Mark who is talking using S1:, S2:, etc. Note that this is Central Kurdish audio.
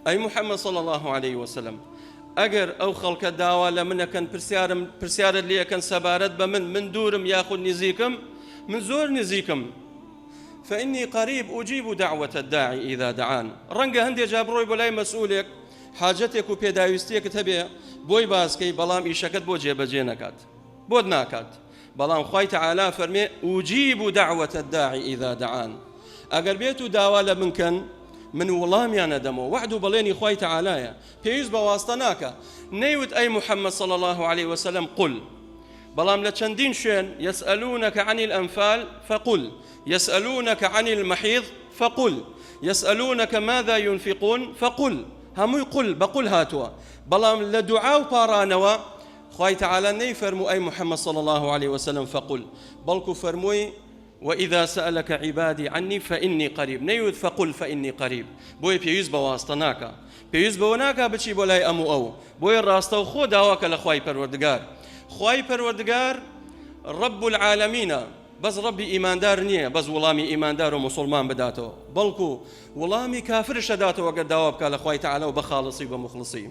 S1: أي محمد صلى الله عليه وسلم أجر أو خلق الدعوة لمن كان برسيار اللي كان سبارت من دورم ياخذ نزيكم من زور نزيكم فإني قريب أجيب دعوة الداعي إذا دعان رنجة هندي جابروي بلاي مسؤولك حاجتك وبيداويستيك تبي بوي باسكي بلام إيشكت بوجي بجينكات بودناكات بلام خوي تعالى فرمي أجيب دعوة الداعي إذا دعان أجر بيتو داوى منكن من ولام يا ندمو وعدو بليني خوي تعالى بيوز بواسطناك نيوت أي محمد صلى الله عليه وسلم قل بلام لتشندين شين يسألونك عن الأنفال فقل يسألونك عن المحيض فقل يسألونك ماذا ينفقون فقل هم يقول بقول هاتوا بلام لدعاء بارانوا خوي تعالى ني فرمو أي محمد صلى الله عليه وسلم فقل بلكو فرموي وإذا سألك عبادي عني فإني قريب نيود فقل فإني قريب بوي بيوز بواسطناك بيوز بوناك بشي بولاي أمو أو بوي الراستو خو داواك لخواي پروردگار خواي پروردگار رب العالمين بس ربي إيمان دار نية بس ولامي إيمان دار ومسلمان بداتو بلكو ولامي كافر شداتو وقد داوابك لخواي تعالى وبخالصي ومخلصي